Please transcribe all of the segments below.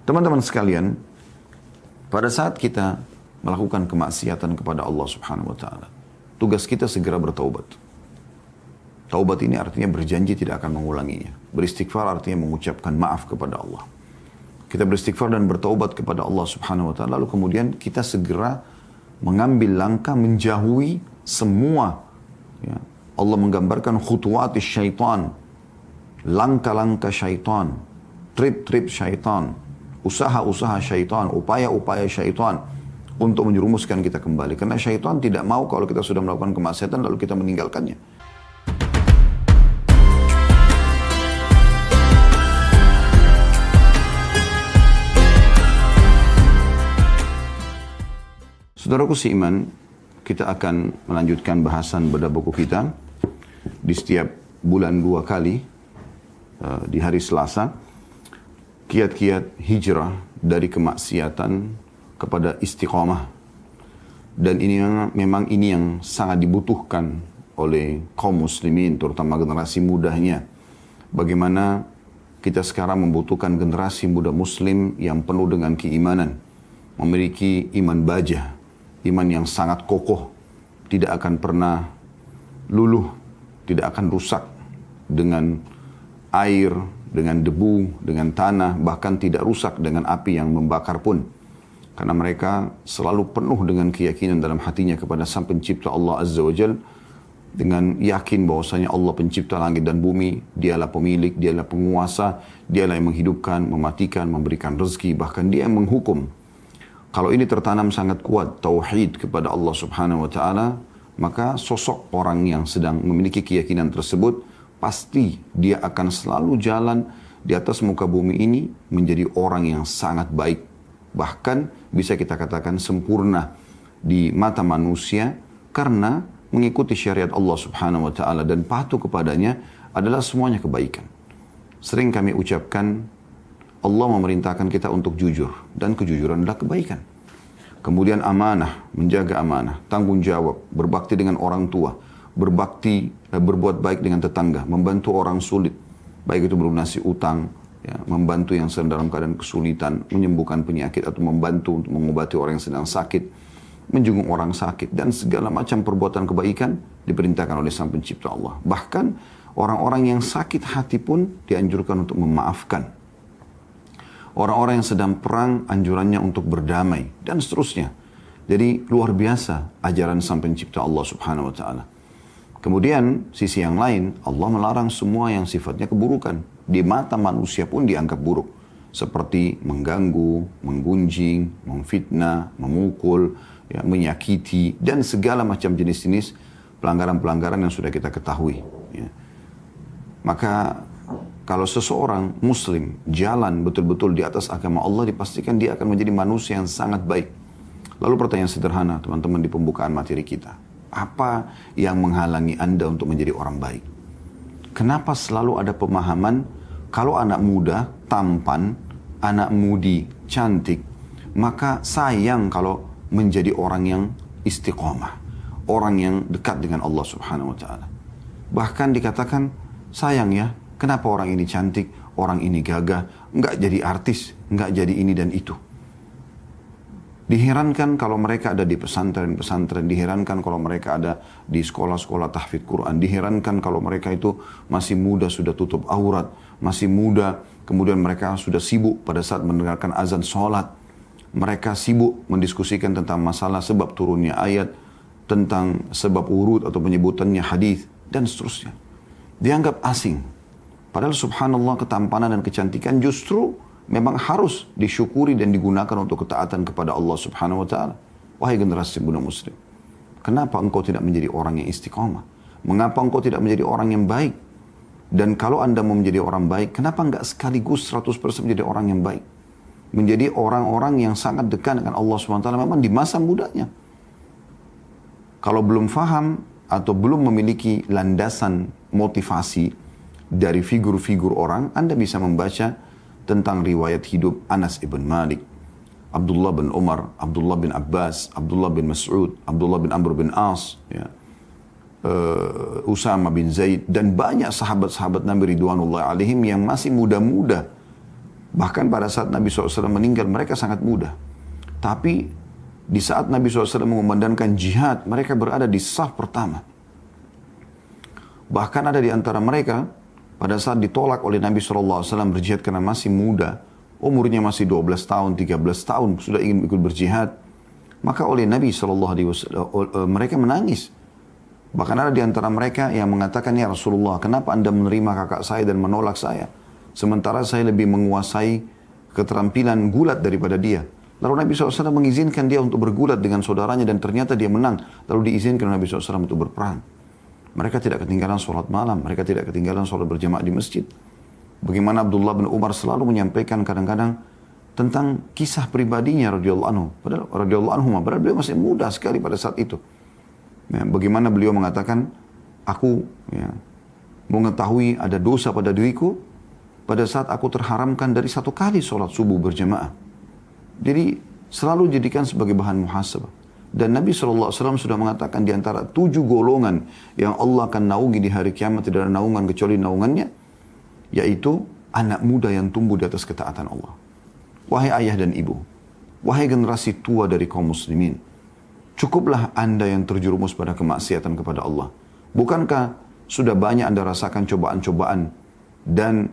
Teman-teman sekalian, pada saat kita melakukan kemaksiatan kepada Allah Subhanahu wa taala, tugas kita segera bertaubat. Taubat ini artinya berjanji tidak akan mengulanginya. Beristighfar artinya mengucapkan maaf kepada Allah. Kita beristighfar dan bertaubat kepada Allah Subhanahu wa taala, lalu kemudian kita segera mengambil langkah menjauhi semua, ya. Allah menggambarkan khutuwatis syaitan, langkah-langkah syaitan, trip-trip syaitan, usaha-usaha syaitan, upaya-upaya syaitan untuk menjerumuskan kita kembali. Karena syaitan tidak mau kalau kita sudah melakukan kemaksiatan lalu kita meninggalkannya. Saudaraku seiman, kita akan melanjutkan bahasan bedah buku kita di setiap bulan 2 kali di hari Selasa. Kiat-kiat hijrah dari kemaksiatan kepada istiqamah. Dan ini memang ini yang sangat dibutuhkan oleh kaum muslimin, terutama generasi mudanya. Bagaimana kita sekarang membutuhkan generasi muda muslim yang penuh dengan keimanan. Memiliki iman baja, iman yang sangat kokoh, tidak akan pernah luluh, tidak akan rusak dengan air, dengan debu, dengan tanah, bahkan tidak rusak dengan api yang membakar pun. Karena mereka selalu penuh dengan keyakinan dalam hatinya kepada Sang Pencipta Allah Azza wa Jal, dengan yakin bahwasanya Allah pencipta langit dan bumi, dialah pemilik, dialah penguasa, dialah yang menghidupkan, mematikan, memberikan rezeki, bahkan dia yang menghukum. Kalau ini tertanam sangat kuat, tauhid kepada Allah Subhanahu wa ta'ala, maka sosok orang yang sedang memiliki keyakinan tersebut, pasti dia akan selalu jalan di atas muka bumi ini menjadi orang yang sangat baik. Bahkan bisa kita katakan sempurna di mata manusia karena mengikuti syariat Allah Subhanahu wa ta'ala dan patuh kepadanya adalah semuanya kebaikan. Sering kami ucapkan, Allah memerintahkan kita untuk jujur dan kejujuran adalah kebaikan. Kemudian amanah, menjaga amanah, tanggung jawab, berbakti dengan orang tua, berbakti, berbuat baik dengan tetangga, membantu orang sulit, baik itu melunasi utang, ya, membantu yang sedang dalam keadaan kesulitan, menyembuhkan penyakit atau membantu untuk mengobati orang yang sedang sakit, menjenguk orang sakit, dan segala macam perbuatan kebaikan diperintahkan oleh Sang Pencipta Allah. Bahkan orang-orang yang sakit hati pun dianjurkan untuk memaafkan. Orang-orang yang sedang perang anjurannya untuk berdamai dan seterusnya. Jadi luar biasa ajaran Sang Pencipta Allah Subhanahu wa ta'ala. Kemudian sisi yang lain, Allah melarang semua yang sifatnya keburukan. Di mata manusia pun dianggap buruk. Seperti mengganggu, menggunjing, memfitnah, memukul, ya, menyakiti, dan segala macam jenis-jenis pelanggaran-pelanggaran yang sudah kita ketahui. Ya. Maka kalau seseorang muslim jalan betul-betul di atas agama Allah, dipastikan dia akan menjadi manusia yang sangat baik. Lalu pertanyaan sederhana teman-teman di pembukaan materi kita. Apa yang menghalangi Anda untuk menjadi orang baik? Kenapa selalu ada pemahaman kalau anak muda tampan, anak mudi cantik, maka sayang kalau menjadi orang yang istiqomah, orang yang dekat dengan Allah Subhanahu wa ta'ala. Bahkan dikatakan, sayang ya, kenapa orang ini cantik, orang ini gagah, nggak jadi artis, nggak jadi ini dan itu. Diherankan kalau mereka ada di pesantren-pesantren, diherankan kalau mereka ada di sekolah-sekolah tahfidz Quran, diherankan kalau mereka itu masih muda sudah tutup aurat, masih muda, kemudian mereka sudah sibuk pada saat mendengarkan azan sholat. Mereka sibuk mendiskusikan tentang masalah sebab turunnya ayat, tentang sebab urut atau penyebutannya hadis dan seterusnya. Dianggap asing. Padahal subhanallah ketampanan dan kecantikan justru memang harus disyukuri dan digunakan untuk ketaatan kepada Allah Subhanahu wa ta'ala. Wahai generasi muda muslim, kenapa engkau tidak menjadi orang yang istiqamah? Mengapa engkau tidak menjadi orang yang baik? Dan kalau Anda mau menjadi orang baik, kenapa enggak sekaligus 100% menjadi orang yang baik? Menjadi orang-orang yang sangat dekat dengan Allah Subhanahu wa ta'ala memang di masa mudanya. Kalau belum faham atau belum memiliki landasan motivasi dari figur-figur orang, Anda bisa membaca tentang riwayat hidup Anas ibn Malik, Abdullah bin Umar, Abdullah bin Abbas, Abdullah bin Mas'ud, Abdullah bin Amr bin As, ya, Usama bin Zaid, dan banyak sahabat-sahabat Nabi Ridwanullah alaihim yang masih muda-muda. Bahkan pada saat Nabi SAW meninggal, mereka sangat muda. Tapi di saat Nabi SAW mengumandangkan jihad, mereka berada di saf pertama. Bahkan ada di antara mereka, pada saat ditolak oleh Nabi SAW berjihad karena masih muda, umurnya masih 12 tahun, 13 tahun, sudah ingin ikut berjihad, maka oleh Nabi SAW mereka menangis. Bahkan ada di antara mereka yang mengatakan, ya Rasulullah, kenapa anda menerima kakak saya dan menolak saya? Sementara saya lebih menguasai keterampilan gulat daripada dia. Lalu Nabi SAW mengizinkan dia untuk bergulat dengan saudaranya dan ternyata dia menang. Lalu diizinkan Nabi SAW untuk berperang. Mereka tidak ketinggalan sholat malam. Mereka tidak ketinggalan sholat berjamaah di masjid. Bagaimana Abdullah bin Umar selalu menyampaikan kadang-kadang tentang kisah pribadinya radhiyallahu anhu. Padahal beliau masih muda sekali pada saat itu. Ya, bagaimana beliau mengatakan, aku mengetahui ada dosa pada diriku pada saat aku terharamkan dari 1 kali sholat subuh berjamaah. Jadi selalu jadikan sebagai bahan muhasabah. Dan Nabi SAW sudah mengatakan di antara 7 golongan yang Allah akan naungi di hari kiamat, tidak ada naungan kecuali naungannya, yaitu anak muda yang tumbuh di atas ketaatan Allah. Wahai ayah dan ibu, wahai generasi tua dari kaum muslimin, cukuplah anda yang terjerumus pada kemaksiatan kepada Allah. Bukankah sudah banyak anda rasakan cobaan-cobaan dan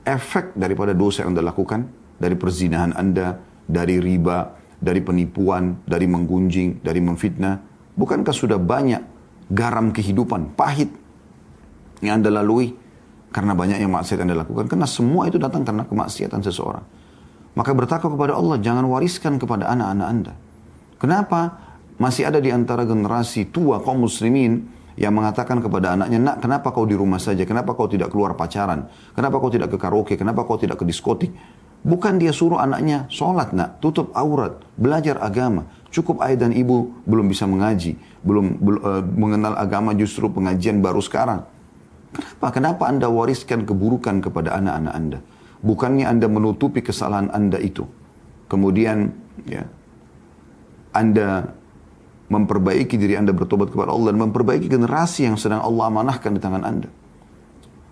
efek daripada dosa yang anda lakukan? Dari perzinahan anda, dari riba, dari penipuan, dari menggunjing, dari memfitnah. Bukankah sudah banyak garam kehidupan, pahit yang anda lalui karena banyak yang maksiat yang anda lakukan? Karena semua itu datang karena kemaksiatan seseorang. Maka bertakwa kepada Allah, jangan wariskan kepada anak-anak anda. Kenapa masih ada di antara generasi tua kaum muslimin yang mengatakan kepada anaknya, nak, kenapa kau di rumah saja? Kenapa kau tidak keluar pacaran? Kenapa kau tidak ke karaoke? Kenapa kau tidak ke diskotik? Bukan dia suruh anaknya sholat, nak, tutup aurat, belajar agama. Cukup ayah dan ibu belum bisa mengaji, belum mengenal agama, justru pengajian baru sekarang. Kenapa? Kenapa anda wariskan keburukan kepada anak-anak anda? Bukannya anda menutupi kesalahan anda itu. Kemudian anda memperbaiki diri anda, bertobat kepada Allah, dan memperbaiki generasi yang sedang Allah amanahkan di tangan anda.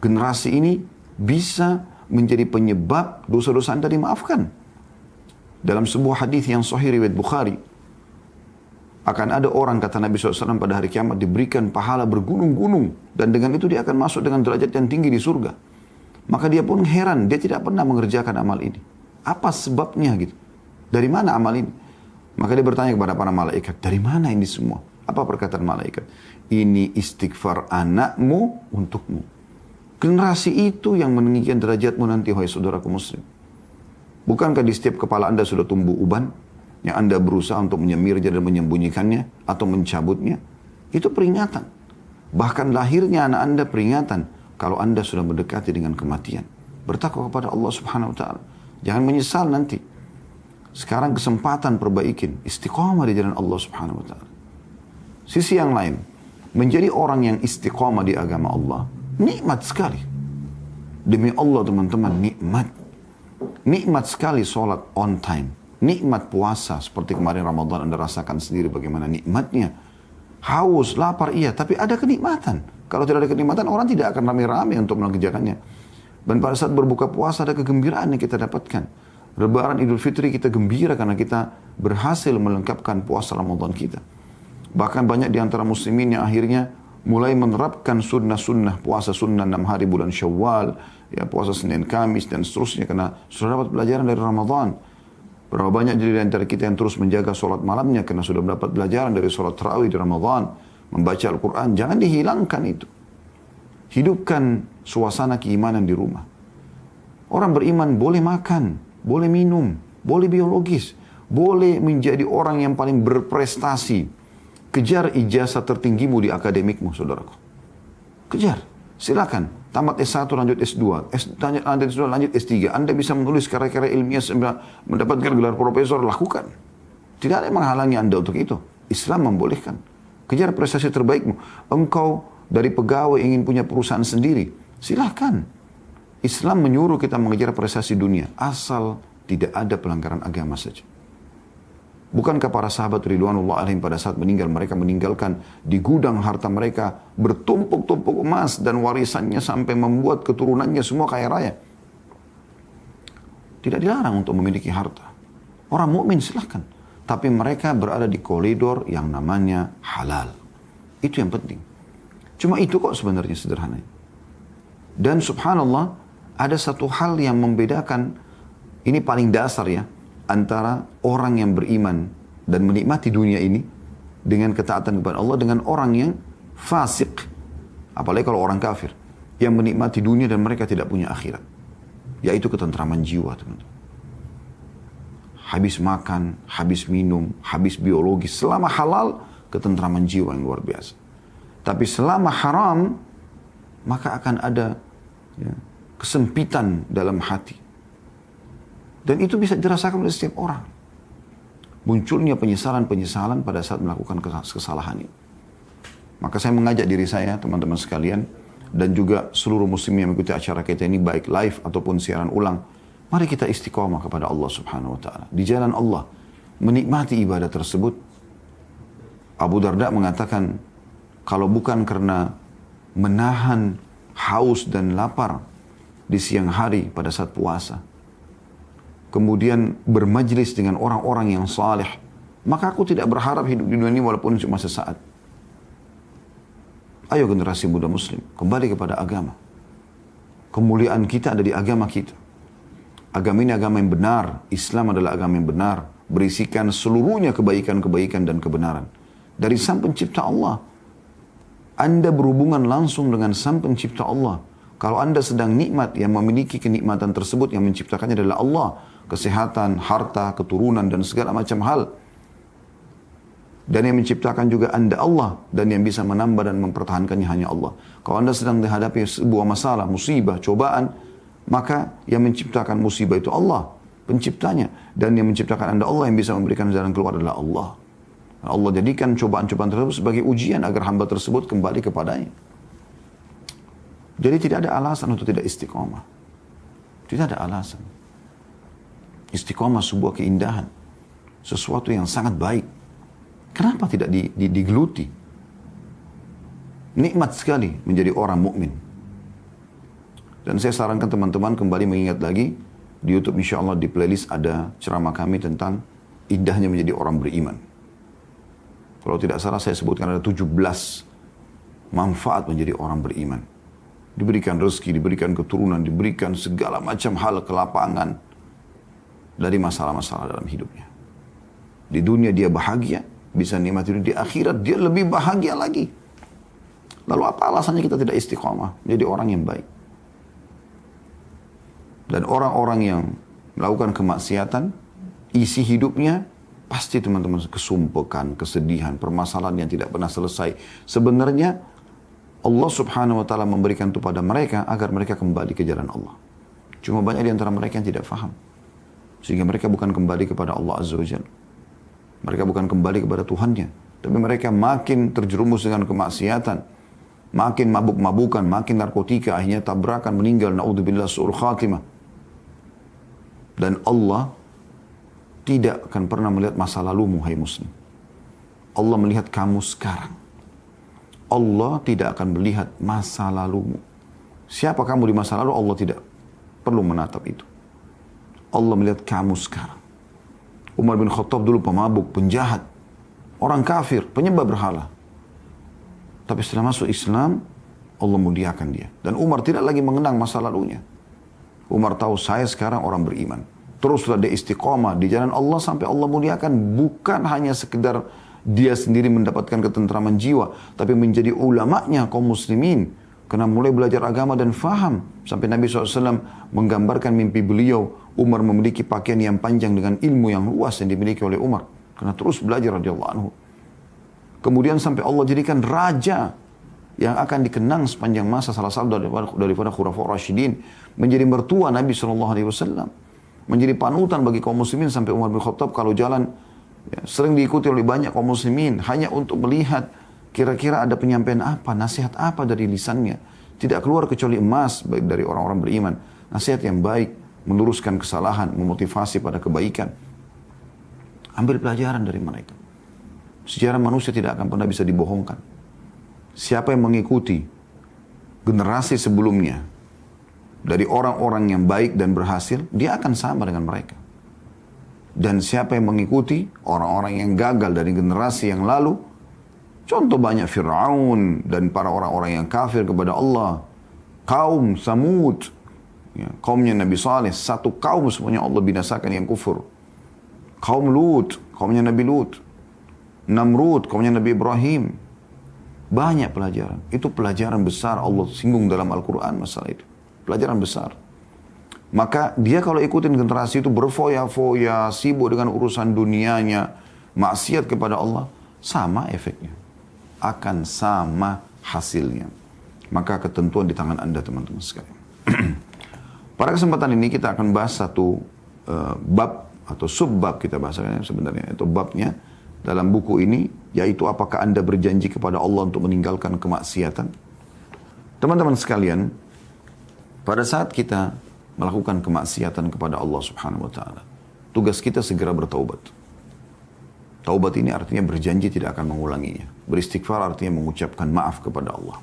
Generasi ini bisa menjadi penyebab dosa-dosa anda dimaafkan. Dalam sebuah hadis yang sahih riwayat Bukhari, akan ada orang, kata Nabi SAW, pada hari kiamat diberikan pahala bergunung-gunung, dan dengan itu dia akan masuk dengan derajat yang tinggi di surga. Maka dia pun heran, dia tidak pernah mengerjakan amal ini. Apa sebabnya gitu? Dari mana amal ini? Maka dia bertanya kepada para malaikat, dari mana ini semua? Apa perkataan malaikat? Ini istighfar anakmu untukmu. Generasi itu yang meninggikan derajatmu nanti, wahai saudaraku muslim. Bukankah di setiap kepala anda sudah tumbuh uban, yang anda berusaha untuk menyemirnya dan menyembunyikannya, atau mencabutnya? Itu peringatan. Bahkan lahirnya anak anda peringatan, kalau anda sudah mendekati dengan kematian. Bertakwa kepada Allah subhanahu wa ta'ala. Jangan menyesal nanti. Sekarang kesempatan perbaikin, istiqamah di jalan Allah subhanahu wa ta'ala. Sisi yang lain, menjadi orang yang istiqamah di agama Allah, nikmat sekali. Demi Allah teman-teman, nikmat. Nikmat sekali sholat on time. Nikmat puasa, seperti kemarin Ramadan anda rasakan sendiri bagaimana nikmatnya. Haus, lapar, iya, tapi ada kenikmatan. Kalau tidak ada kenikmatan, orang tidak akan rame-rame untuk mengerjakannya. Dan pada saat berbuka puasa ada kegembiraan yang kita dapatkan. Lebaran Idul Fitri kita gembira karena kita berhasil melengkapkan puasa Ramadan kita. Bahkan banyak di antara muslimin yang akhirnya mulai menerapkan sunnah-sunnah puasa sunnah 6 hari bulan Syawal, ya puasa Senin Kamis dan seterusnya karena sudah dapat pelajaran dari Ramadan. Berapa banyak di antara kita yang terus menjaga sholat malamnya karena sudah mendapat pelajaran dari sholat tarawih di Ramadan, membaca Al-Quran. Jangan dihilangkan itu. Hidupkan suasana keimanan di rumah. Orang beriman boleh makan, boleh minum, boleh biologis, boleh menjadi orang yang paling berprestasi. Kejar ijazah tertinggimu di akademikmu, saudaraku. Kejar, silakan. Tamat S1, lanjut S2, lanjut S2, lanjut S3. Anda bisa menulis karya-karya ilmiah, mendapatkan gelar profesor, lakukan. Tidak ada yang menghalangi Anda untuk itu. Islam membolehkan. Kejar prestasi terbaikmu. Engkau dari pegawai ingin punya perusahaan sendiri, silakan. Islam menyuruh kita mengejar prestasi dunia, asal tidak ada pelanggaran agama saja. Bukankah para sahabat ridwanullah alaihim pada saat meninggal, mereka meninggalkan di gudang harta mereka bertumpuk-tumpuk emas dan warisannya sampai membuat keturunannya semua kaya raya. Tidak dilarang untuk memiliki harta. Orang mukmin silahkan. Tapi mereka berada di koridor yang namanya halal. Itu yang penting. Cuma itu kok sebenarnya sederhananya. Dan subhanallah, ada satu hal yang membedakan, ini paling dasar ya, antara orang yang beriman dan menikmati dunia ini dengan ketaatan kepada Allah dengan orang yang fasik. Apalagi kalau orang kafir yang menikmati dunia dan mereka tidak punya akhirat. Yaitu ketentraman jiwa, teman-teman. Habis makan, habis minum, habis biologis. Selama halal, ketentraman jiwa yang luar biasa. Tapi selama haram, maka akan ada ya, kesempitan dalam hati. Dan itu bisa dirasakan oleh setiap orang. Munculnya penyesalan-penyesalan pada saat melakukan kesalahan ini. Maka saya mengajak diri saya, teman-teman sekalian, dan juga seluruh muslim yang mengikuti acara kita ini, baik live ataupun siaran ulang, mari kita istiqomah kepada Allah subhanahu wa ta'ala. Di jalan Allah, menikmati ibadah tersebut. Abu Darda mengatakan, kalau bukan karena menahan haus dan lapar di siang hari pada saat puasa, kemudian bermajlis dengan orang-orang yang saleh, maka aku tidak berharap hidup di dunia ini walaupun cuma sesaat. Ayo generasi muda muslim, kembali kepada agama. Kemuliaan kita ada di agama kita. Agama ini agama yang benar. Islam adalah agama yang benar. Berisikan seluruhnya kebaikan-kebaikan dan kebenaran. Dari Sang Pencipta Allah. Anda berhubungan langsung dengan Sang Pencipta Allah. Kalau Anda sedang nikmat, yang memiliki kenikmatan tersebut, yang menciptakannya adalah Allah. Kesehatan, harta, keturunan, dan segala macam hal. Dan yang menciptakan juga Anda Allah. Dan yang bisa menambah dan mempertahankannya hanya Allah. Kalau Anda sedang menghadapi sebuah masalah, musibah, cobaan, maka yang menciptakan musibah itu Allah, penciptanya. Dan yang menciptakan Anda Allah, yang bisa memberikan jalan keluar adalah Allah. Allah jadikan cobaan-cobaan tersebut sebagai ujian agar hamba tersebut kembali kepadanya. Jadi tidak ada alasan untuk tidak istiqomah. Tidak ada alasan. Istiqomah sebuah keindahan. Sesuatu yang sangat baik. Kenapa tidak digeluti? Nikmat sekali menjadi orang mukmin. Dan saya sarankan teman-teman kembali mengingat lagi, di YouTube insya Allah di playlist ada ceramah kami tentang indahnya menjadi orang beriman. Kalau tidak salah saya sebutkan ada 17 manfaat menjadi orang beriman. Diberikan rezeki, diberikan keturunan, diberikan segala macam hal kelapangan dari masalah-masalah dalam hidupnya. Di dunia dia bahagia, bisa nikmati dunia. Di akhirat dia lebih bahagia lagi. Lalu apa alasannya kita tidak istiqamah menjadi orang yang baik? Dan orang-orang yang melakukan kemaksiatan, isi hidupnya pasti teman-teman kesumpekan, kesedihan, permasalahan yang tidak pernah selesai. Sebenarnya Allah subhanahu wa ta'ala memberikan itu pada mereka agar mereka kembali ke jalan Allah. Cuma banyak di antara mereka yang tidak faham. Sehingga mereka bukan kembali kepada Allah azza wa jalla. Mereka bukan kembali kepada Tuhannya. Tapi mereka makin terjerumus dengan kemaksiatan. Makin mabuk-mabukan, makin narkotika, akhirnya tabrakan, meninggal, na'udzubillah su'ul khatimah. Dan Allah tidak akan pernah melihat masa lalumu, hai muslim. Allah melihat kamu sekarang. Allah tidak akan melihat masa lalumu. Siapa kamu di masa lalu, Allah tidak perlu menatap itu. Allah melihat kamu sekarang. Umar bin Khattab dulu pemabuk, penjahat, orang kafir, penyembah berhala. Tapi setelah masuk Islam, Allah muliakan dia. Dan Umar tidak lagi mengenang masa lalunya. Umar tahu saya sekarang orang beriman. Teruslah dia istiqomah di jalan Allah sampai Allah muliakan. Bukan hanya sekedar dia sendiri mendapatkan ketentraman jiwa, tapi menjadi ulamanya kaum muslimin. Karena mulai belajar agama dan faham. Sampai Nabi SAW menggambarkan mimpi beliau. Umar memiliki pakaian yang panjang dengan ilmu yang luas yang dimiliki oleh Umar. Karena terus belajar radhiyallahu anhu. Kemudian sampai Allah jadikan raja yang akan dikenang sepanjang masa, salah satu daripada khulafaur rasyidin, menjadi mertua Nabi SAW, menjadi panutan bagi kaum muslimin. Sampai Umar bin Khattab kalau jalan ya, sering diikuti oleh banyak kaum muslimin hanya untuk melihat kira-kira ada penyampaian apa, nasihat apa dari lisannya. Tidak keluar kecuali emas baik dari orang-orang beriman. Nasihat yang baik, meluruskan kesalahan, memotivasi pada kebaikan. Ambil pelajaran dari mereka. Sejarah manusia tidak akan pernah bisa dibohongkan. Siapa yang mengikuti generasi sebelumnya dari orang-orang yang baik dan berhasil, dia akan sama dengan mereka. Dan siapa yang mengikuti orang-orang yang gagal dari generasi yang lalu, contoh banyak Fir'aun dan para orang-orang yang kafir kepada Allah, kaum Samud, ya, kaumnya Nabi Saleh, satu kaum semuanya Allah binasakan yang kufur. Kaum Lut, kaumnya Nabi Lut, Namrud, kaumnya Nabi Ibrahim. Banyak pelajaran. Itu pelajaran besar Allah singgung dalam Al-Quran masalah itu. Pelajaran besar. Maka dia kalau ikutin generasi itu berfoya-foya, sibuk dengan urusan dunianya, maksiat kepada Allah, sama efeknya. Akan sama hasilnya. Maka ketentuan di tangan Anda teman-teman sekalian. Pada kesempatan ini kita akan bahas satu bab atau subbab kita bahasakan sebenarnya. Itu babnya dalam buku ini, yaitu apakah Anda berjanji kepada Allah untuk meninggalkan kemaksiatan? Teman-teman sekalian, pada saat kita melakukan kemaksiatan kepada Allah Subhanahu wa taala, tugas kita segera bertaubat. Taubat ini artinya berjanji tidak akan mengulanginya. Beristighfar artinya mengucapkan maaf kepada Allah.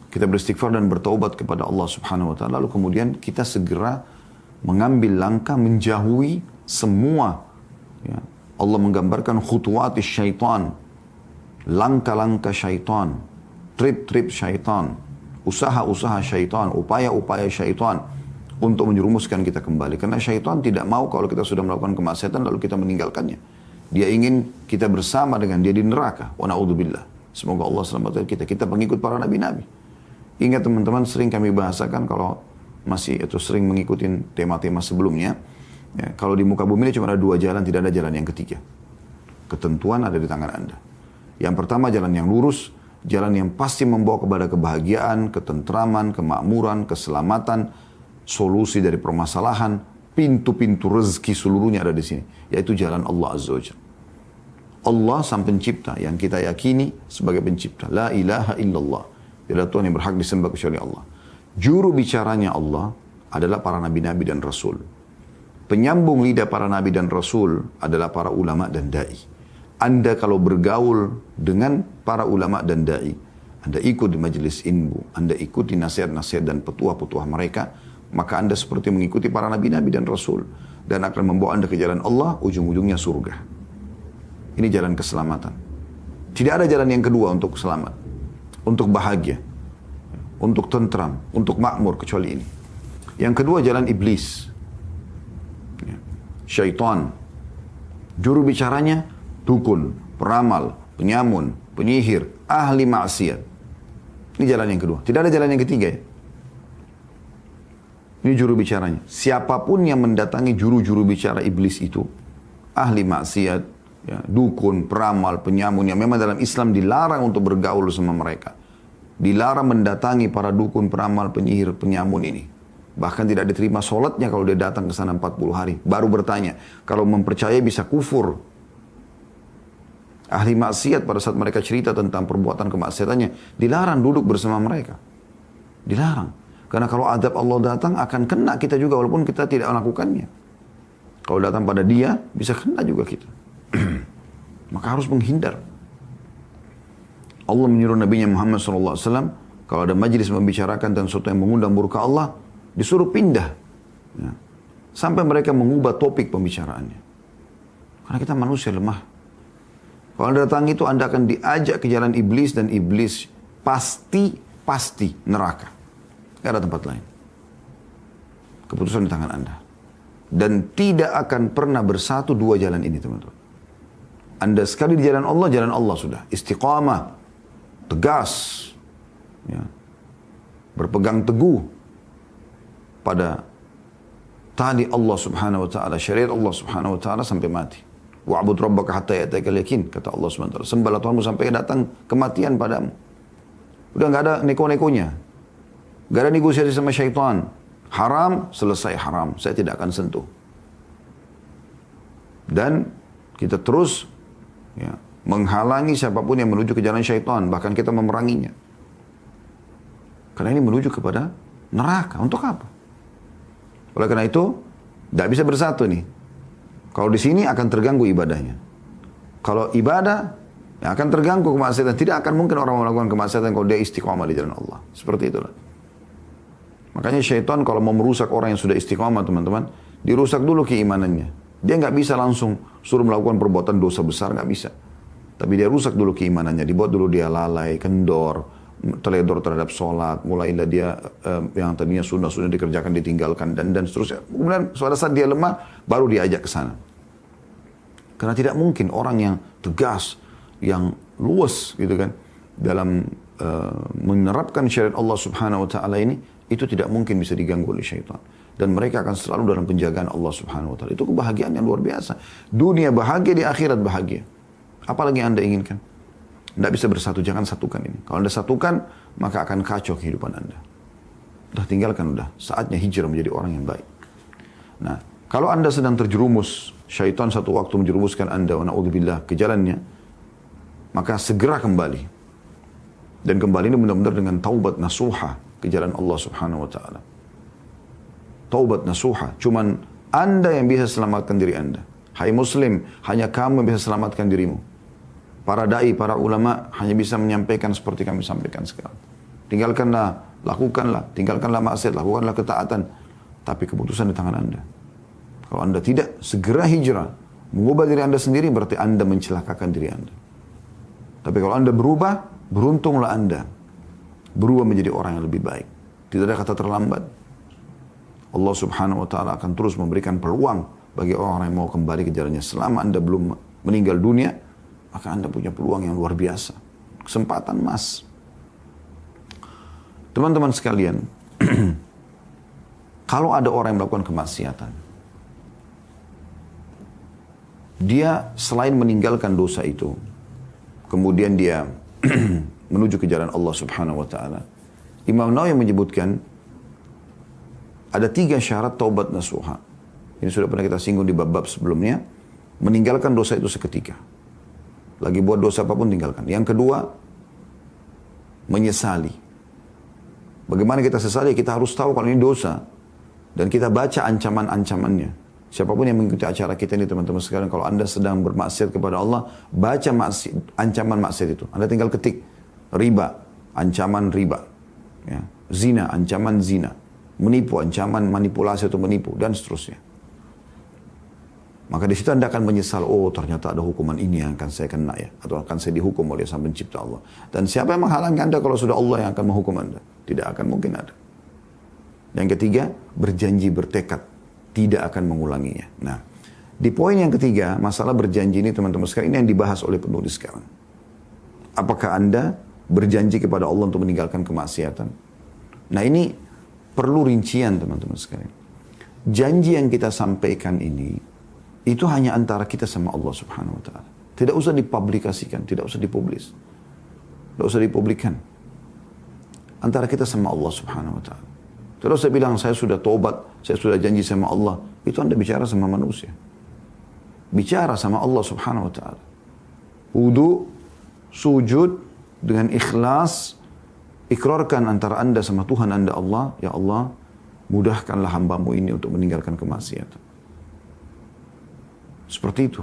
Kita beristighfar dan bertaubat kepada Allah Subhanahu wa taala, lalu kemudian kita segera mengambil langkah menjauhi semua, ya, Allah menggambarkan khutuwatis syaitan, langkah-langkah syaitan, trip-trip syaitan, usaha-usaha syaitan, upaya-upaya syaitan untuk menjerumuskan kita kembali. Karena syaitan tidak mau kalau kita sudah melakukan kemaksiatan lalu kita meninggalkannya. Dia ingin kita bersama dengan dia di neraka. Wa na'udzubillah. Semoga Allah selamatkan kita. Kita pengikut para nabi-nabi. Ingat teman-teman, sering kami bahasakan kalau masih atau sering mengikuti tema-tema sebelumnya. Ya, kalau di muka bumi ini cuma ada dua jalan, tidak ada jalan yang ketiga. Ketentuan ada di tangan Anda. Yang pertama jalan yang lurus, jalan yang pasti membawa kepada kebahagiaan, ketentraman, kemakmuran, keselamatan, solusi dari permasalahan, pintu-pintu rezeki seluruhnya ada di sini. Yaitu jalan Allah Azza wa Jalla. Allah sang pencipta yang kita yakini sebagai pencipta. La ilaha illallah. Tidak ada Tuhan yang berhak disembah kecuali Allah. Juru bicaranya Allah adalah para nabi-nabi dan rasul. Penyambung lidah para nabi dan rasul adalah para ulama dan da'i. Anda kalau bergaul dengan para ulama dan da'i, Anda ikut di majelis ilmu, Anda ikuti nasihat-nasihat dan petuah-petuah mereka, maka Anda seperti mengikuti para nabi-nabi dan rasul. Dan akan membawa Anda ke jalan Allah, ujung-ujungnya surga. Ini jalan keselamatan. Tidak ada jalan yang kedua untuk selamat, untuk bahagia, untuk tentram, untuk makmur kecuali ini. Yang kedua jalan iblis. Syaitan. Juru bicaranya dukun, peramal, penyamun, penyihir, ahli maksiat. Ini jalan yang kedua. Tidak ada jalan yang ketiga ya. Ini juru bicaranya. Siapapun yang mendatangi juru-juru bicara iblis itu, ahli maksiat, ya, dukun, peramal, penyamun, yang memang dalam Islam dilarang untuk bergaul sama mereka. Dilarang mendatangi para dukun, peramal, penyihir, penyamun ini. Bahkan tidak diterima sholatnya kalau dia datang ke sana 40 hari. Baru bertanya. Kalau mempercayai bisa kufur. Ahli maksiat pada saat mereka cerita tentang perbuatan kemaksiatannya, dilarang duduk bersama mereka. Dilarang. Karena kalau azab Allah datang akan kena kita juga walaupun kita tidak melakukannya. Kalau datang pada dia, bisa kena juga kita. Maka harus menghindar. Allah menyuruh Nabi Muhammad SAW, kalau ada majlis membicarakan tentang sesuatu yang mengundang murka Allah, disuruh pindah. Ya. Sampai mereka mengubah topik pembicaraannya. Karena kita manusia lemah. Kalau Anda datang itu, Anda akan diajak ke jalan iblis, dan iblis pasti neraka. Tidak ada tempat lain. Keputusan di tangan Anda. Dan tidak akan pernah bersatu dua jalan ini, teman-teman. Anda sekali di jalan Allah sudah. Istiqamah. Tegas. Ya. Berpegang teguh pada tali Allah Subhanahu wa taala, syariat Allah Subhanahu wa taala sampai mati. Wa'bud rabbaka hatta ya'tiyakal yakin, kata Allah Subhanahu wa taala. Sembahlah Tuhanmu sampai datang kematian padamu. Udah enggak ada neko-nekonya. Enggak ada negosiasi sama syaitan. Haram, selesai haram. Saya tidak akan sentuh. Dan kita terus ya, menghalangi siapapun yang menuju ke jalan syaitan, bahkan kita memeranginya. Karena ini menuju kepada neraka. Untuk apa? Oleh karena itu, tidak bisa bersatu nih. Kalau di sini akan terganggu ibadahnya. Kalau ibadah, ya akan terganggu kemaksiatan. Tidak akan mungkin orang melakukan kemaksiatan kalau dia istiqomah di jalan Allah. Seperti itulah. Makanya syaitan kalau mau merusak orang yang sudah istiqamah teman-teman, dirusak dulu keimanannya. Dia nggak bisa langsung suruh melakukan perbuatan dosa besar, nggak bisa. Tapi dia rusak dulu keimanannya, dibuat dulu dia lalai, kendor, teledor terhadap sholat, mulailah dia yang tadinya sunnah-sunnah dikerjakan, ditinggalkan, dan seterusnya. Kemudian pada saat dia lemah, baru diajak ke sana. Karena tidak mungkin orang yang tegas, yang luas gitu kan, dalam menerapkan syariat Allah Subhanahu Wa Taala ini, itu tidak mungkin bisa diganggu oleh syaitan. Dan mereka akan selalu dalam penjagaan Allah Subhanahu Wa Taala. Itu kebahagiaan yang luar biasa. Dunia bahagia, di akhirat bahagia. Apalagi yang Anda inginkan? Tidak bisa bersatu, jangan satukan ini. Kalau Anda satukan, maka akan kacau kehidupan Anda. Udah tinggalkan, udah. Saatnya hijrah menjadi orang yang baik. Nah, kalau Anda sedang terjerumus, syaitan satu waktu menjerumuskan Anda, wa na'udzubillah, ke jalannya, maka segera kembali. Dan kembali ini benar-benar dengan taubat nasuha ke jalan Allah Subhanahu Wa Taala. Taubat nasuha. Cuman Anda yang bisa selamatkan diri Anda. Hai Muslim, hanya kamu yang bisa selamatkan dirimu. Para da'i, para ulama hanya bisa menyampaikan seperti kami sampaikan sekarang. Tinggalkanlah, lakukanlah, tinggalkanlah maksiat, lakukanlah ketaatan. Tapi keputusan di tangan Anda. Kalau Anda tidak segera hijrah, mengubah diri Anda sendiri, berarti Anda mencelakakan diri Anda. Tapi kalau Anda berubah, beruntunglah Anda. Berubah menjadi orang yang lebih baik. Tidak ada kata terlambat. Allah Subhanahu Wa Taala akan terus memberikan peluang bagi orang yang mau kembali ke jalannya. Selama Anda belum meninggal dunia, maka Anda punya peluang yang luar biasa. Kesempatan emas. Teman-teman sekalian, kalau ada orang yang melakukan kemaksiatan, dia selain meninggalkan dosa itu, kemudian dia menuju ke jalan Allah Subhanahu Wa Taala. Imam Nawawi menyebutkan ada 3 syarat taubat nasuha. Ini sudah pernah kita singgung di bab-bab sebelumnya. Meninggalkan dosa itu seketika. Lagi buat dosa apapun tinggalkan. Yang kedua, menyesali. Bagaimana kita sesali? Kita harus tahu kalau ini dosa. Dan kita baca ancaman-ancamannya. Siapapun yang mengikuti acara kita ini teman-teman sekalian, kalau Anda sedang bermaksiat kepada Allah, baca ancaman maksiat itu. Anda tinggal ketik riba, ancaman riba. Ya. Zina, ancaman zina. Menipu, ancaman manipulasi atau menipu, dan seterusnya. Maka di situ Anda akan menyesal, oh ternyata ada hukuman ini yang akan saya kena ya. Atau akan saya dihukum oleh Sang Pencipta Allah. Dan siapa yang menghalangi Anda kalau sudah Allah yang akan menghukum Anda? Tidak akan mungkin ada. Yang ketiga, berjanji bertekad. Tidak akan mengulanginya. Nah, di poin yang ketiga, masalah berjanji ini teman-teman sekalian, ini yang dibahas oleh penulis sekarang. Apakah Anda berjanji kepada Allah untuk meninggalkan kemaksiatan? Nah ini perlu rincian teman-teman sekalian. Janji yang kita sampaikan ini, itu hanya antara kita sama Allah Subhanahu Wa Taala. Tidak usah dipublikasikan, tidak usah dipublis. Tidak usah dipublikkan. Antara kita sama Allah Subhanahu Wa Taala. Terus saya bilang, saya sudah tobat, saya sudah janji sama Allah. Itu Anda bicara sama manusia. Bicara sama Allah Subhanahu Wa Taala. Wudu, sujud, dengan ikhlas, ikrarkan antara Anda sama Tuhan Anda Allah, ya Allah, mudahkanlah hambamu ini untuk meninggalkan kemaksiatan. Seperti itu.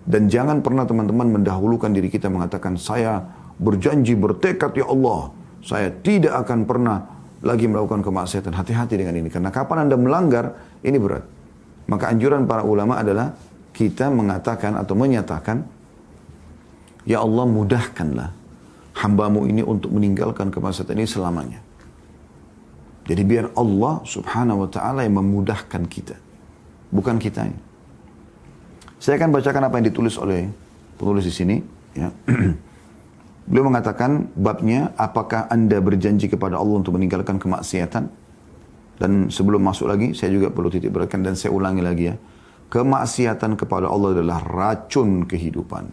Dan jangan pernah teman-teman mendahulukan diri kita mengatakan, saya berjanji, bertekad ya Allah, saya tidak akan pernah lagi melakukan kemaksiatan. Hati-hati dengan ini. Karena kapan Anda melanggar, ini berat. Maka anjuran para ulama adalah kita mengatakan atau menyatakan, ya Allah mudahkanlah hambamu ini untuk meninggalkan kemaksiatan ini selamanya. Jadi biar Allah Subhanahu Wa Taala yang memudahkan kita. Bukan kita. Saya akan bacakan apa yang ditulis oleh penulis di sini. Ya. Beliau mengatakan babnya, apakah Anda berjanji kepada Allah untuk meninggalkan kemaksiatan? Dan sebelum masuk lagi, saya juga perlu titik beratkan dan saya ulangi lagi ya. Kemaksiatan kepada Allah adalah racun kehidupan.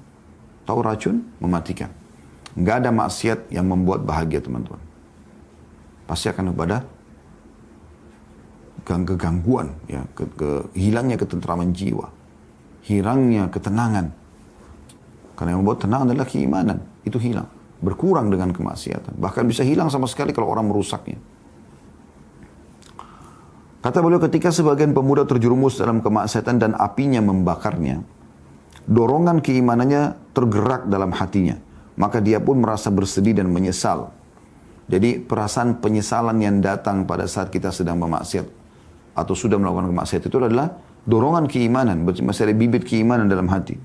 Tahu racun? Mematikan. Nggak ada maksiat yang membuat bahagia teman-teman. Pasti akan kepada kegangguan, ya, hilangnya ketentraman jiwa, hilangnya ketenangan. Karena yang membuat tenang adalah keimanan. Itu hilang. Berkurang dengan kemaksiatan. Bahkan bisa hilang sama sekali kalau orang merusaknya. Kata beliau, ketika sebagian pemuda terjerumus dalam kemaksiatan dan apinya membakarnya, dorongan keimanannya tergerak dalam hatinya. Maka dia pun merasa bersedih dan menyesal. Jadi perasaan penyesalan yang datang pada saat kita sedang bermaksiat atau sudah melakukan kemaksiatan itu adalah dorongan keimanan, masih ada bibit keimanan dalam hati.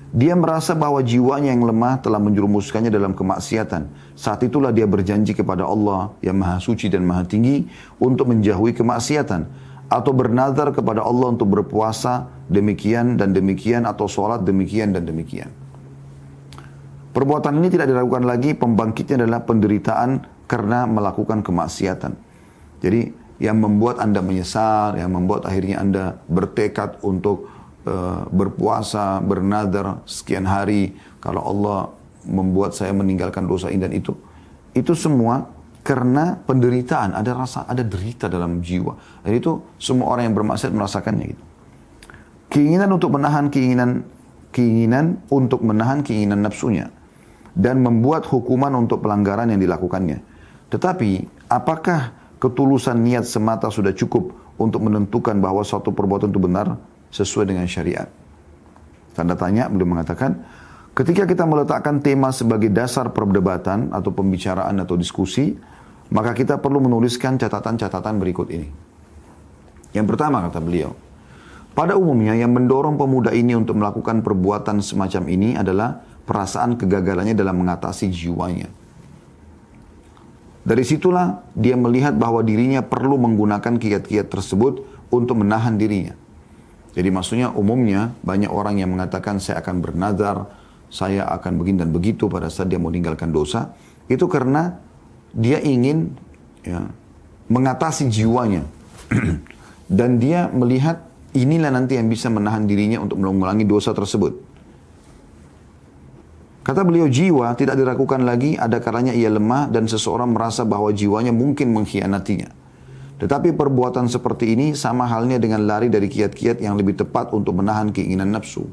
Dia merasa bahwa jiwanya yang lemah telah menjerumuskannya dalam kemaksiatan. Saat itulah dia berjanji kepada Allah yang Maha Suci dan Maha Tinggi untuk menjauhi kemaksiatan. Atau bernazar kepada Allah untuk berpuasa demikian dan demikian, atau sholat demikian dan demikian. Perbuatan ini tidak dilakukan lagi, pembangkitnya adalah penderitaan karena melakukan kemaksiatan. Jadi yang membuat Anda menyesal, yang membuat akhirnya Anda bertekad untuk berpuasa, bernazar sekian hari, kalau Allah membuat saya meninggalkan dosa ini dan itu semua karena penderitaan, ada rasa, ada derita dalam jiwa. Dan itu semua orang yang bermaksiat merasakannya gitu. Keinginan untuk menahan keinginan untuk menahan keinginan nafsunya dan membuat hukuman untuk pelanggaran yang dilakukannya. Tetapi apakah ketulusan niat semata sudah cukup untuk menentukan bahwa suatu perbuatan itu benar sesuai dengan syariat? Tanda tanya. Beliau mengatakan, ketika kita meletakkan tema sebagai dasar perdebatan atau pembicaraan atau diskusi, maka kita perlu menuliskan catatan-catatan berikut ini. Yang pertama, kata beliau, pada umumnya yang mendorong pemuda ini untuk melakukan perbuatan semacam ini adalah perasaan kegagalannya dalam mengatasi jiwanya. Dari situlah dia melihat bahwa dirinya perlu menggunakan kiat-kiat tersebut untuk menahan dirinya. Jadi maksudnya umumnya banyak orang yang mengatakan saya akan bernazar, saya akan begini dan begitu pada saat dia mau meninggalkan dosa. Itu karena dia ingin mengatasi jiwanya. Dan dia melihat inilah nanti yang bisa menahan dirinya untuk mengulangi dosa tersebut. Kata beliau, jiwa tidak diragukan lagi, ada kalanya ia lemah dan seseorang merasa bahwa jiwanya mungkin mengkhianatinya. Tetapi perbuatan seperti ini sama halnya dengan lari dari kiat-kiat yang lebih tepat untuk menahan keinginan nafsu.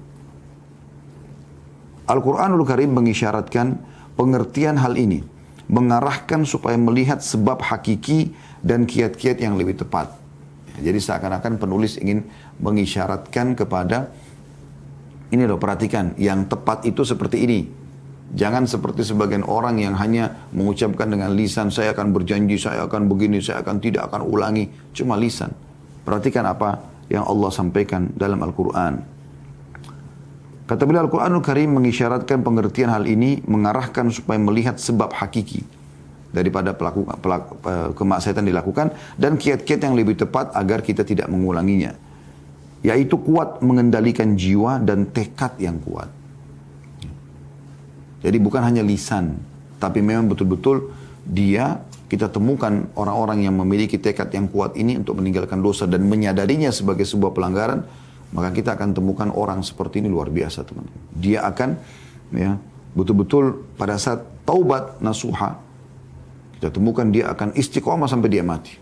Al-Quranul Karim mengisyaratkan pengertian hal ini, mengarahkan supaya melihat sebab hakiki dan kiat-kiat yang lebih tepat. Jadi seakan-akan penulis ingin mengisyaratkan kepada, ini loh perhatikan, yang tepat itu seperti ini. Jangan seperti sebagian orang yang hanya mengucapkan dengan lisan, saya akan berjanji, saya akan begini, saya akan tidak akan ulangi. Cuma lisan. Perhatikan apa yang Allah sampaikan dalam Al-Quran. Kata beliau, Al-Quranul Karim mengisyaratkan pengertian hal ini, mengarahkan supaya melihat sebab hakiki daripada kemaksiatan dilakukan dan kiat-kiat yang lebih tepat agar kita tidak mengulanginya. Yaitu kuat mengendalikan jiwa dan tekad yang kuat. Jadi bukan hanya lisan, tapi memang betul-betul kita temukan orang-orang yang memiliki tekad yang kuat ini untuk meninggalkan dosa dan menyadarinya sebagai sebuah pelanggaran, maka kita akan temukan orang seperti ini luar biasa, teman-teman. Dia akan betul-betul pada saat taubat nasuha, kita temukan dia akan istiqomah sampai dia mati.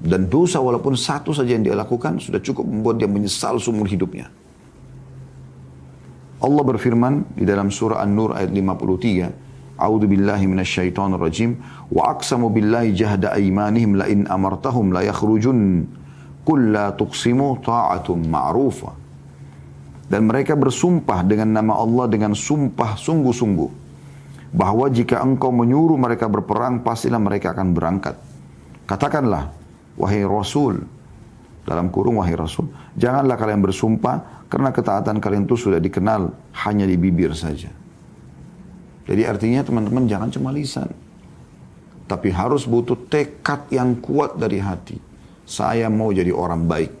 Dan dosa walaupun satu saja yang dia lakukan sudah cukup membuat dia menyesal seumur hidupnya. Allah berfirman di dalam surah An-Nur ayat 53, A'udzu billahi minasyaitonir rajim, wa aqsamu billahi jahda aymanihim la in amartahum la yakhrujun qul la tuqsimu ta'atun ma'rufa. Dan mereka bersumpah dengan nama Allah dengan sumpah sungguh-sungguh bahwa jika engkau menyuruh mereka berperang pastilah mereka akan berangkat. Katakanlah, wahai Rasul, dalam kurung wahai Rasul, janganlah kalian bersumpah karena ketaatan kalian itu sudah dikenal hanya di bibir saja. Jadi artinya teman-teman jangan cuma lisan, tapi harus butuh tekad yang kuat dari hati. Saya mau jadi orang baik.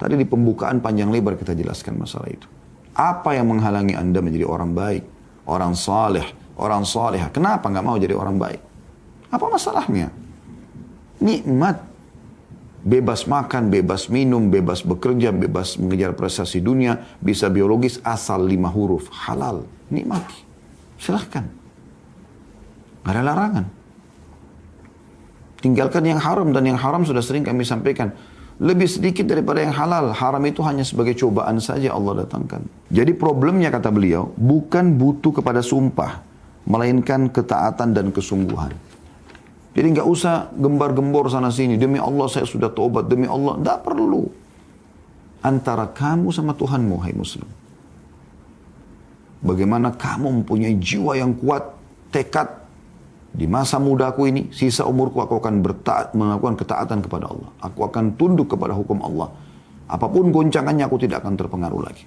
Tadi di pembukaan panjang lebar kita jelaskan masalah itu. Apa yang menghalangi Anda menjadi orang baik, orang saleh, orang salehah? Kenapa nggak mau jadi orang baik? Apa masalahnya? Nikmat. Bebas makan, bebas minum, bebas bekerja, bebas mengejar prestasi dunia, bisa biologis asal 5 huruf. Halal, nikmati. Silahkan. Gak ada larangan. Tinggalkan yang haram, dan yang haram sudah sering kami sampaikan. Lebih sedikit daripada yang halal. Haram itu hanya sebagai cobaan saja Allah datangkan. Jadi problemnya kata beliau, bukan butuh kepada sumpah, melainkan ketaatan dan kesungguhan. Jadi nggak usah gembar-gembor sana sini. Demi Allah saya sudah tobat. Demi Allah. Nggak perlu. Antara kamu sama Tuhanmu, hai Muslim. Bagaimana kamu mempunyai jiwa yang kuat, tekad, Di masa mudaku ini, sisa umurku aku akan melakukan ketaatan kepada Allah. Aku akan tunduk kepada hukum Allah. Apapun goncangannya aku tidak akan terpengaruh lagi.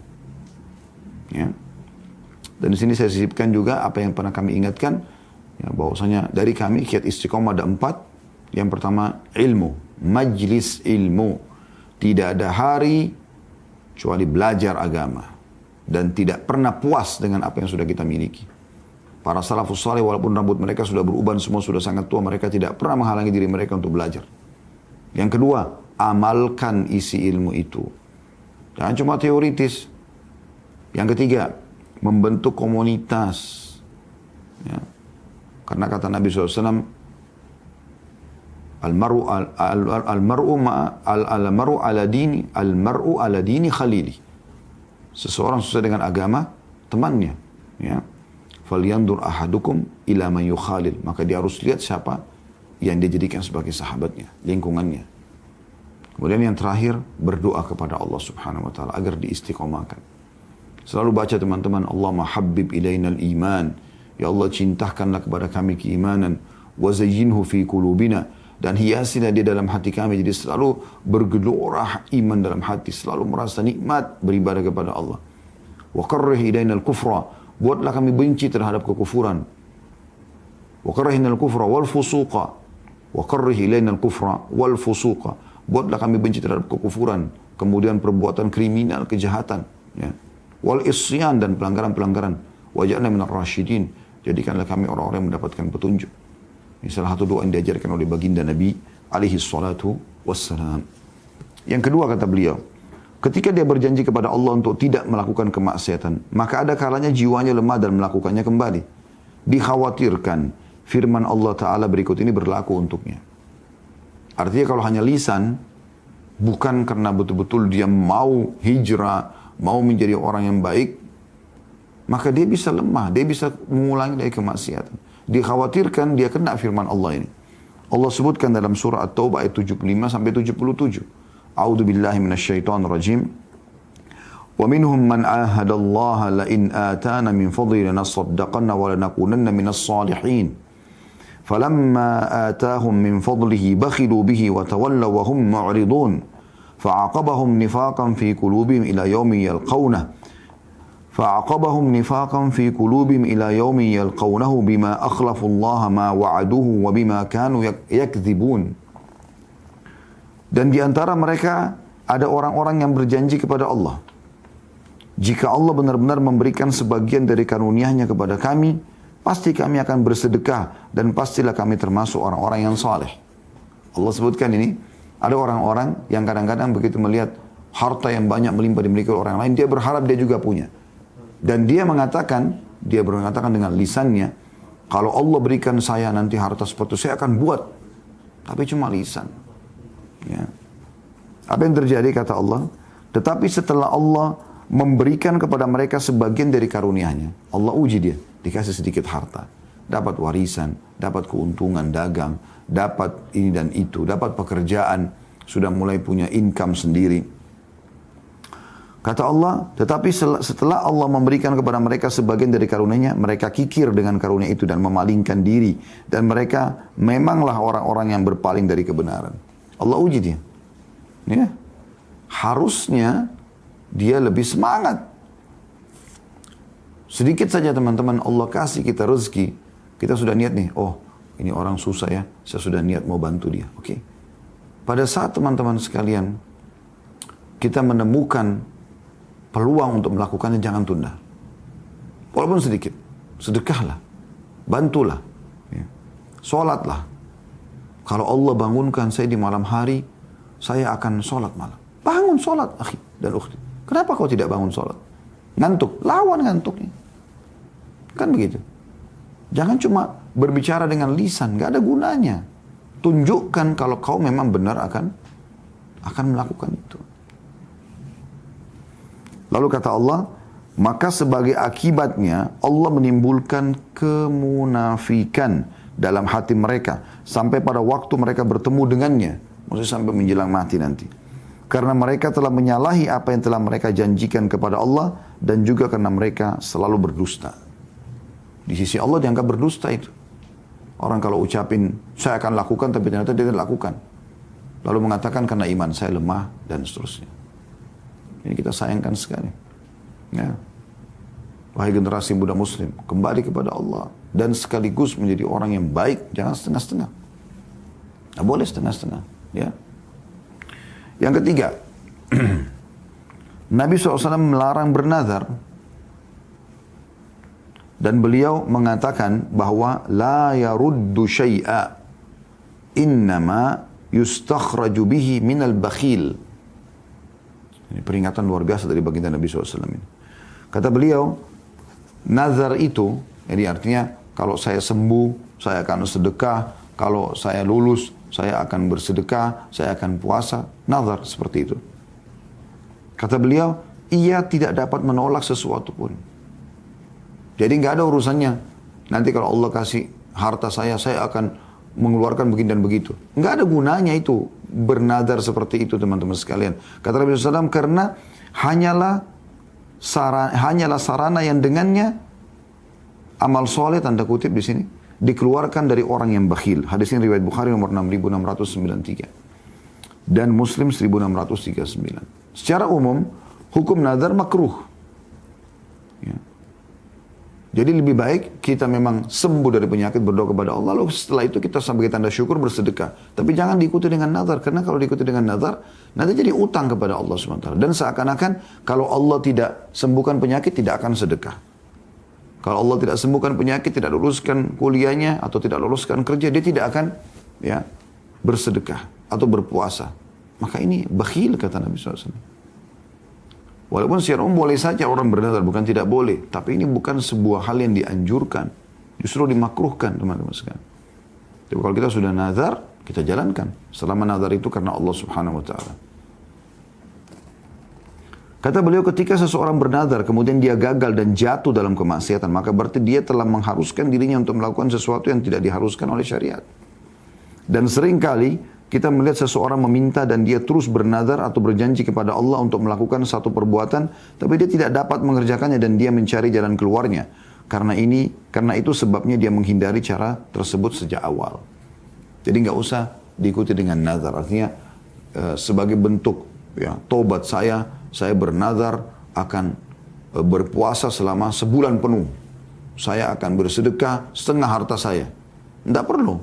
Ya. Dan di sini saya sisipkan juga apa yang pernah kami ingatkan, ya, bahwasanya dari kami kiat istiqomah ada 4. Yang pertama ilmu, majlis ilmu. Tidak ada hari kecuali belajar agama dan tidak pernah puas dengan apa yang sudah kita miliki. Para salafus saleh walaupun rambut mereka sudah beruban, semua sudah sangat tua, mereka tidak pernah menghalangi diri mereka untuk belajar. Yang kedua, amalkan isi ilmu itu. Jangan cuma teoritis. Yang ketiga, membentuk komunitas. Ya. Karena kata Nabi SAW, Al-mar'u ala dini khalili. Seseorang sesuai dengan agama temannya. Ya. Falyandur ahadukum ila man yukhalil. Maka dia harus lihat siapa yang dia jadikan sebagai sahabatnya, lingkungannya. Kemudian yang terakhir, berdoa kepada Allah Subhanahu wa taala agar diistiqomahkan. Selalu baca teman-teman, Allahumma habbib ilainal iman. Ya Allah, cintakanlah kepada kami keimanan. Wa zayyinhu fi qulubina. Dan hiasilah dia dalam hati kami. Jadi selalu bergelora iman dalam hati. Selalu merasa nikmat beribadah kepada Allah. Wa karrih ilainal kufra. Buatlah kami benci terhadap kekufuran. Wa karrihinal kufra wal fusuqa. Wa karrih ilainal kufra wal fusuqa. Buatlah kami benci terhadap kekufuran. Kemudian perbuatan kriminal, kejahatan. Ya. Wal isyan dan pelanggaran-pelanggaran. Waj'alna minar rasyidin. Jadikanlah kami orang-orang yang mendapatkan petunjuk. Ini salah satu doa yang diajarkan oleh baginda Nabi alaihi salatu wassalam. Yang kedua kata beliau, ketika dia berjanji kepada Allah untuk tidak melakukan kemaksiatan, maka ada kalanya jiwanya lemah dan melakukannya kembali. Dikhawatirkan firman Allah Ta'ala berikut ini berlaku untuknya. Artinya kalau hanya lisan, bukan karena betul-betul dia mau hijrah, mau menjadi orang yang baik, maka dia bisa lemah, dia bisa mengulangi dari kemaksiatan. Dikhawatirkan dia kena firman Allah ini. Allah sebutkan dalam surah At-Taubah ayat 75 sampai 77. A'udzu billahi minasyaitonir rajim. Wa minhum man 'ahada Allah la in atana min fadlihi lanasaddaqanna wa lanakunanna minas salihin. Falamma atahum min fadlihi bakhilu bihi wa tawallaw wa hum mu'ridun. Fa'aqabahum nifaqan fi qulubihim ila yaumi yalqawna. فَعَقَبَهُمْ نِفَاقًا فِي قُلُوبِهِمْ إِلَى يَوْمٍ يَلْقَوْنَهُ بِمَا أَخْلَفُوا اللَّهَ مَا وَعَدُوهُ وَبِمَا كَانُوا يَكْذِبُونَ. Dan di antara mereka ada orang-orang yang berjanji kepada Allah. Jika Allah benar-benar memberikan sebagian dari karunia-Nya kepada kami, pasti kami akan bersedekah dan pastilah kami termasuk orang-orang yang saleh. Allah sebutkan ini, ada orang-orang yang kadang-kadang begitu melihat harta yang banyak melimpah dimiliki oleh orang lain, dia berharap dia juga punya. Dan dia mengatakan dengan lisannya, kalau Allah berikan saya nanti harta seperti itu, saya akan buat. Tapi cuma lisan. Ya. Apa yang terjadi kata Allah? Tetapi setelah Allah memberikan kepada mereka sebagian dari karunia-Nya, Allah uji dia, dikasih sedikit harta. Dapat warisan, dapat keuntungan dagang, dapat ini dan itu, dapat pekerjaan, sudah mulai punya income sendiri. Kata Allah, tetapi setelah Allah memberikan kepada mereka sebagian dari karunia-Nya, mereka kikir dengan karunia itu dan memalingkan diri. Dan mereka memanglah orang-orang yang berpaling dari kebenaran. Allah uji dia. Ya. Harusnya dia lebih semangat. Sedikit saja teman-teman Allah kasih kita rezeki. Kita sudah niat nih, oh ini orang susah ya, saya sudah niat mau bantu dia. Oke. Pada saat teman-teman sekalian, kita menemukan peluang untuk melakukannya, jangan tunda. Walaupun sedikit, sedekahlah, bantulah, ya. Sholatlah. Kalau Allah bangunkan saya di malam hari, saya akan sholat malam. Bangun sholat, akhi dan ukhti. Kenapa kau tidak bangun sholat? Ngantuk, lawan ngantuknya. Kan begitu. Jangan cuma berbicara dengan lisan, gak ada gunanya. Tunjukkan kalau kau memang benar akan melakukan itu. Lalu kata Allah, maka sebagai akibatnya Allah menimbulkan kemunafikan dalam hati mereka sampai pada waktu mereka bertemu dengannya, maksudnya sampai menjelang mati nanti. Karena mereka telah menyalahi apa yang telah mereka janjikan kepada Allah dan juga karena mereka selalu berdusta. Di sisi Allah dianggap berdusta itu. Orang kalau ucapin, saya akan lakukan, tapi ternyata dia tidak lakukan. Lalu mengatakan karena iman saya lemah, dan seterusnya. Ini kita sayangkan sekali. Ya. Wahai generasi muda muslim, kembali kepada Allah. Dan sekaligus menjadi orang yang baik, jangan setengah-setengah. Tidak boleh setengah-setengah. Ya. Yang ketiga, Nabi SAW melarang bernazar. Dan beliau mengatakan bahwa la yaruddu syai'a innama yustakhraju bihi minal bakhil. Ini peringatan luar biasa dari baginda Nabi SAW ini. Kata beliau, nazar itu, jadi artinya kalau saya sembuh, saya akan sedekah. Kalau saya lulus, saya akan bersedekah, saya akan puasa. Nazar seperti itu. Kata beliau, ia tidak dapat menolak sesuatu pun. Jadi nggak ada urusannya. Nanti kalau Allah kasih harta saya akan mengeluarkan begini dan begitu. Nggak ada gunanya itu bernadar seperti itu, teman-teman sekalian. Kata Nabi SAW, karena hanyalah sarana yang dengannya amal soleh, tanda kutip di sini, dikeluarkan dari orang yang bakhil. Hadis ini riwayat Bukhari nomor 6693 dan Muslim 1639. Secara umum hukum nadar makruh. Ya. Jadi lebih baik kita memang sembuh dari penyakit, berdoa kepada Allah. Lalu setelah itu kita sebagai tanda syukur bersedekah. Tapi jangan diikuti dengan nazar. Karena kalau diikuti dengan nazar, nanti jadi utang kepada Allah SWT. Dan seakan-akan kalau Allah tidak sembuhkan penyakit, tidak akan sedekah. Kalau Allah tidak sembuhkan penyakit, tidak luluskan kuliahnya, atau tidak luluskan kerja, dia tidak akan ya bersedekah atau berpuasa. Maka ini bakhil, kata Nabi SAW. Walaupun secara umum boleh saja orang bernazar, bukan tidak boleh. Tapi ini bukan sebuah hal yang dianjurkan. Justru dimakruhkan, teman-teman sekalian. Tapi kalau kita sudah nazar, kita jalankan. Selama nazar itu karena Allah Subhanahu wa Ta'ala. Kata beliau, ketika seseorang bernazar, kemudian dia gagal dan jatuh dalam kemaksiatan, maka berarti dia telah mengharuskan dirinya untuk melakukan sesuatu yang tidak diharuskan oleh syariat. Dan seringkali kita melihat seseorang meminta dan dia terus bernazar atau berjanji kepada Allah untuk melakukan satu perbuatan, tapi dia tidak dapat mengerjakannya dan dia mencari jalan keluarnya. Karena itu sebabnya dia menghindari cara tersebut sejak awal. Jadi nggak usah diikuti dengan nazar. Artinya sebagai bentuk ya tobat saya bernazar akan berpuasa selama sebulan penuh. Saya akan bersedekah setengah harta saya. Nggak perlu.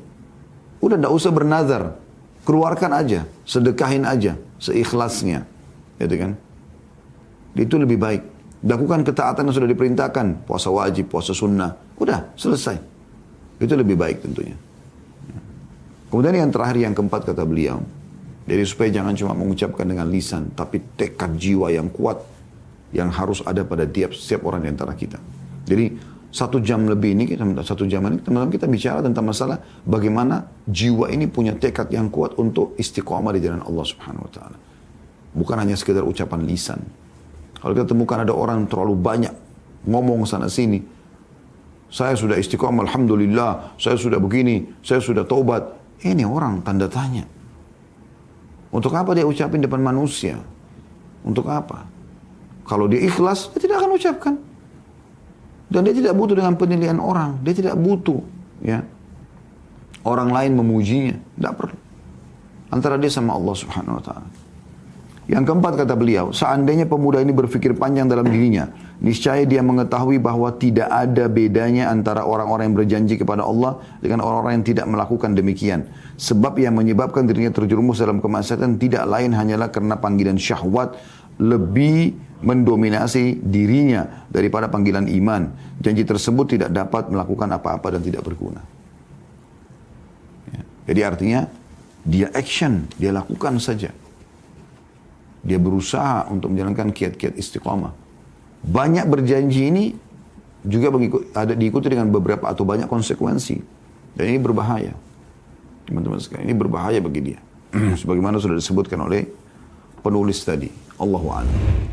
Udah nggak usah bernazar. Keluarkan aja, sedekahin aja, seikhlasnya. Gitu kan? Itu lebih baik. Lakukan ketaatan yang sudah diperintahkan. Puasa wajib, puasa sunnah. Udah, selesai. Itu lebih baik tentunya. Kemudian yang terakhir, yang keempat kata beliau. Jadi supaya jangan cuma mengucapkan dengan lisan, tapi tekad jiwa yang kuat yang harus ada pada setiap orang di antara kita. Jadi 1 jam lebih ini, 1 jam ini teman-teman kita bicara tentang masalah bagaimana jiwa ini punya tekad yang kuat untuk istiqomah di jalan Allah Subhanahu wa Ta'ala. Bukan hanya sekedar ucapan lisan. Kalau kita temukan ada orang terlalu banyak ngomong sana sini, saya sudah istiqomah, alhamdulillah, saya sudah begini, saya sudah taubat. Ini orang tanda tanya. Untuk apa dia ucapin depan manusia? Untuk apa? Kalau dia ikhlas, dia tidak akan ucapkan. Dan dia tidak butuh dengan penilaian orang. Dia tidak butuh ya orang lain memujinya. Tidak perlu. Antara dia sama Allah Subhanahu wa Ta'ala. Yang keempat kata beliau, seandainya pemuda ini berpikir panjang dalam dirinya, niscaya dia mengetahui bahwa tidak ada bedanya antara orang-orang yang berjanji kepada Allah dengan orang-orang yang tidak melakukan demikian. Sebab yang menyebabkan dirinya terjerumus dalam kemaksiatan tidak lain hanyalah karena panggilan syahwat lebih mendominasi dirinya daripada panggilan iman. Janji tersebut tidak dapat melakukan apa-apa dan tidak berguna. Ya. Jadi artinya dia action, dia lakukan saja. Dia berusaha untuk menjalankan kiat-kiat istiqamah. Banyak berjanji ini juga diikuti dengan beberapa atau banyak konsekuensi. Dan ini berbahaya. Teman-teman sekalian, ini berbahaya bagi dia. Sebagaimana sudah disebutkan oleh penulis tadi. Allahu a'lam.